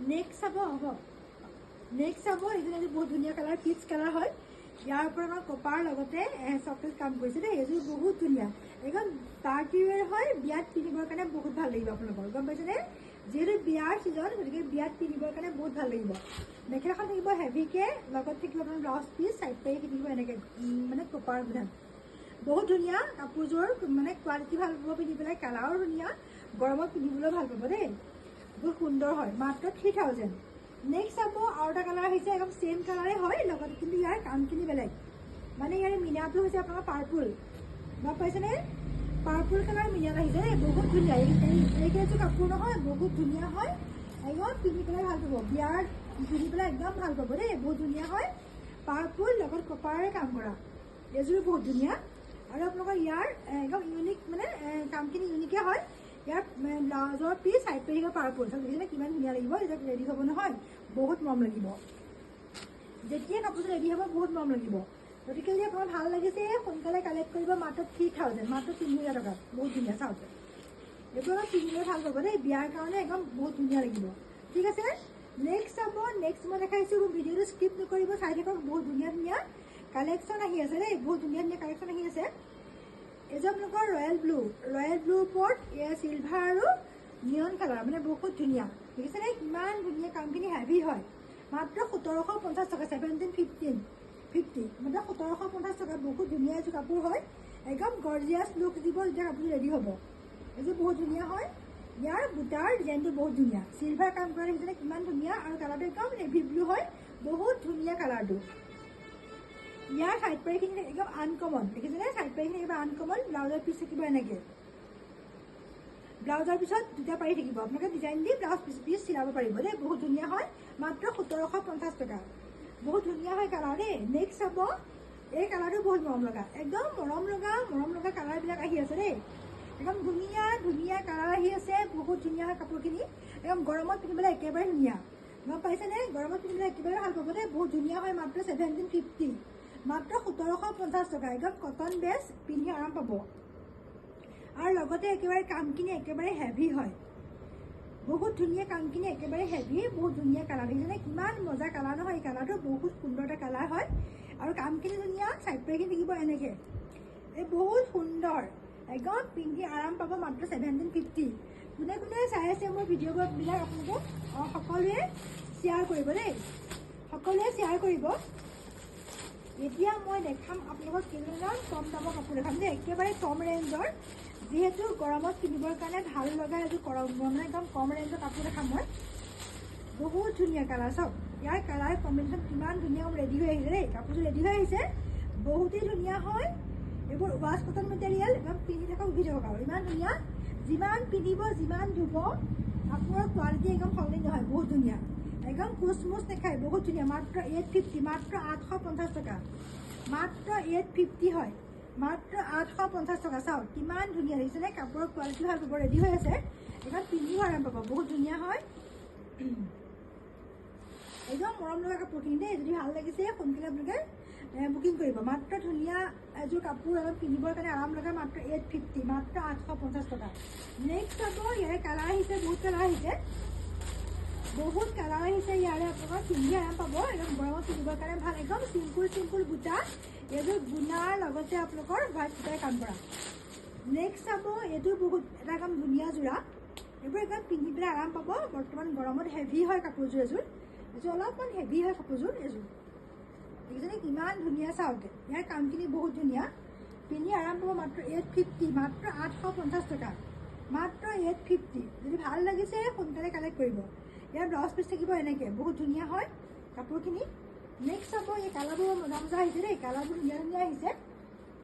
next চাব হ'ব next চাব এইযোৰ বহুত ধুনীয়া কালাৰ পিচ কালাৰ হয় ইয়াৰ ওপৰত আমাৰ কপাৰ লগতে চকলেট কাম কৰিছে দেই এইযোৰ বহুত ধুনীয়া একদম পাৰ্টি ৱেৰ হয় বিয়াত পিন্ধিবৰ কাৰণে বহুত ভাল লাগিব আপোনালোকৰ গম পাইছেনে যিহেতু বিয়াৰ ছিজন গতিকে বিয়াত পিন্ধিবৰ কাৰণে বহুত ভাল লাগিব মেখেলাখন থাকিব হেভিকে লগত থাকিব আপোনাৰ ব্লাউজ পিচ চাইড পাৰি থাকিব এনেকৈ মানে কপাৰ গুধান বহুত ধুনীয়া কাপোৰযোৰ মানে কোৱালিটি ভাল পাব পিন্ধি পেলাই কালাৰো ধুনীয়া গৰমত পিন্ধিবলৈও ভাল পাব দেই বহুত সুন্দৰ হয় মাত্ৰ 3000 নেক্সট চাব আৰু এটা কালাৰ আহিছে একদম সেম কালাৰে হয় লগতে কিন্তু ইয়াৰ কামখিনি বেলেগ মানে ইয়াৰ মিনাটো হৈছে আপোনাৰ পাৰ্পল গম পাইছেনে পাৰ্পল কালাৰ মিনাত আহিছে দেই বহুত ধুনীয়া এইকেইযোৰ কাপোৰ নহয় বহুত ধুনীয়া হয় একদম পিন্ধি পেলাই ভাল পাব বিয়াৰ পিন্ধি পেলাই একদম ভাল পাব দেই বহুত ধুনীয়া হয় পাৰ্পল লগত কপাৰেৰে কাম কৰা এইযোৰো বহুত ধুনীয়া আৰু আপোনালোকৰ ইয়াৰ একদম ইউনিক মানে কামখিনি ইউনিকে হয় ইয়াৰ ব্লাউজৰ পিচ চাইড পেৰি পাৰ্পল দেখিছেনে কিমান ধুনীয়া লাগিব এতিয়া ৰেডি হ'ব নহয় বহুত মৰম লাগিব যেতিয়া কাপোৰযোৰ ৰেডি হ'ব বহুত মৰম লাগিব গতিকে যদি আপোনাৰ ভাল লাগিছে সোনকালে কালেক্ট কৰিব মাত্ৰ 3000 মাত্ৰ 3000 টকা বহুত ধুনীয়া চাওক এইটো অলপ পিন্ধিলে ভাল পাব দেই বিয়াৰ কাৰণে একদম বহুত ধুনীয়া লাগিব ঠিক আছে নেক্সট চাব নেক্সট মই দেখাইছোঁ ভিডিঅ'টো স্কিপ নকৰিব চাই থাকক বহুত ধুনীয়া ধুনীয়া কালেকশ্যন আহি আছে দেই বহুত ধুনীয়া ধুনীয়া কালেকশ্যন আহি আছে এইযোৰ আপোনালোকৰ ৰয়েল ব্লু ওপৰত চিলভাৰ আৰু নিয়ন কালাৰ মানে বহুত ধুনীয়া দেখিছেনে কিমান ধুনীয়া কামখিনি হেভি হয় মাত্ৰ 1750 টকা 1750 মানে 1750 টকা বহুত ধুনীয়া এযোৰ কাপোৰ হয় একদম গৰ্জিয়াছ লুক দিব যেতিয়া কাপোৰ ৰেডি হ'ব এইযোৰ বহুত ধুনীয়া হয় ইয়াৰ বুটাৰ ডিজাইনটো বহুত ধুনীয়া চিলভাৰ কাম কৰা দেখিছেনে কিমান ধুনীয়া আৰু কালাৰটো একদম নেভি ব্লু হয় বহুত ধুনীয়া কালাৰটো ইয়াৰ চাইড পাৰিখিনি একদম আনকমন দেখিছেনে চাইড পাৰিখিনি একেবাৰে আনকমন ব্লাউজৰ পিচ থাকিব এনেকৈ ব্লাউজৰ পিছত দুটা পাৰি থাকিব আপোনালোকে ডিজাইন দি ব্লাউজ পিচ চিলাব পাৰিব দেই বহুত ধুনীয়া হয় মাত্ৰ 1750 টকা বহুত ধুনীয়া হয় কালাৰ দেই নেক্সট চাব এই কালাৰটো বহুত মৰম লগা একদম মৰম লগা কালাৰবিলাক আহি আছে দেই একদম ধুনীয়া ধুনীয়া কালাৰ আহি আছে বহুত ধুনীয়া কাপোৰখিনি একদম গৰমত পিন্ধিবলৈ একেবাৰে ধুনীয়া গম পাইছেনে গৰমত পিন্ধিবলৈ একেবাৰে ভাল পাব দেই বহুত ধুনীয়া হয় মাত্ৰ 1750 মাত্ৰ 1750 টকা একদম কটন বেছ পিন্ধি আৰাম পাব আৰু লগতে একেবাৰে কামখিনি একেবাৰে হেভি হয় বহুত ধুনীয়া কামখিনি একেবাৰে হেভি বহুত ধুনীয়া কালাৰ দেখিছেনে কিমান মজা কালাৰ নহয় এই কালাৰটো বহুত সুন্দৰ এটা কালাৰ হয় আৰু কামখিনি ধুনীয়া চাইড পাৰিখিনি থাকিব এনেকৈ এই বহুত সুন্দৰ একদম পিন্ধি আৰাম পাব মাত্ৰ 1750 কোনে কোনে চাই আছে মোৰ ভিডিঅ'বিলাক আপোনালোকে সকলোৱে শ্বেয়াৰ কৰিব দেই সকলোৱে শ্বেয়াৰ কৰিব এতিয়া মই দেখাম আপোনালোকক কেইজনমান কম দামৰ কাপোৰ দেখাম দেই একেবাৰে কম ৰেঞ্জৰ যিহেতু গৰমত পিন্ধিবৰ কাৰণে ভাল লগা এযোৰ মানে একদম কম ৰেঞ্জৰ কাপোৰ দেখাম মই বহুত ধুনীয়া কালাৰ চাওক ইয়াৰ কালাৰ কম্বিনেশ্যন কিমান ধুনীয়া ৰেডি হৈ আহিছে দেই কাপোৰযোৰ ৰেডি হৈ আহিছে বহুতেই ধুনীয়া হয় এইবোৰ ৱাছ কটন মেটেৰিয়েল একদম পিন্ধি থাকক উঠি থাকক আৰু ইমান ধুনীয়া যিমান পিন্ধিব যিমান ধুব কাপোৰৰ কোৱালিটি একদম সলনি নহয় বহুত ধুনীয়া একদম কুচমুচ দেখায় বহুত ধুনীয়া মাত্ৰ 850 মাত্ৰ 850 টকা মাত্ৰ 850 হয় মাত্ৰ 850 টকা চাওক কিমান ধুনীয়া দেখিছেনে কাপোৰৰ কোৱালিটি ভাল পাব ৰেডি হৈ আছে একদম পিন্ধিও আৰাম পাব বহুত ধুনীয়া হয় একদম মৰম লগা কাপোৰখিনি দেই যদি ভাল লাগিছে সোনকালে আপোনালোকে বুকিং কৰিব মাত্ৰ ধুনীয়া এযোৰ কাপোৰ অলপ পিন্ধিবৰ কাৰণে আৰাম লগা মাত্ৰ 850 মাত্ৰ 850 টকা নেক্সট চাব ইয়াৰে কালাৰ আহিছে বহুত কালাৰ আহিছে ইয়াৰে আপোনালোকৰ পিন্ধি আৰাম পাব একদম গৰমত পিন্ধিবৰ কাৰণে ভাল একদম চিম্পুল বুটা এইযোৰ গুণাৰ লগতে আপোনালোকৰ হোৱাইট বুটাই কাম কৰা নেক্সট চাব এইটো বহুত এটা একদম ধুনীয়া যোৰা এইবোৰ একদম পিন্ধি পেলাই আৰাম পাব বৰ্তমান গৰমত হেভি হয় কাপোৰযোৰ এইযোৰ অলপমান হেভি হয় কাপোৰযোৰ এইযোৰ দেখিছেনে কিমান ধুনীয়া চাওক ইয়াৰ কামখিনি বহুত ধুনীয়া পিন্ধি আৰাম পাব মাত্ৰ 850 মাত্ৰ 850 টকা মাত্ৰ 850 যদি ভাল লাগিছে সোনকালে কালেক্ট কৰিব ইয়াৰ ব্লাউজ পিচ থাকিব এনেকৈ বহুত ধুনীয়া হয় কাপোৰখিনি নেক্সট চাব এই কালাৰবোৰ মজা আহিছে দেই কালাৰবোৰ ধুনীয়া আহিছে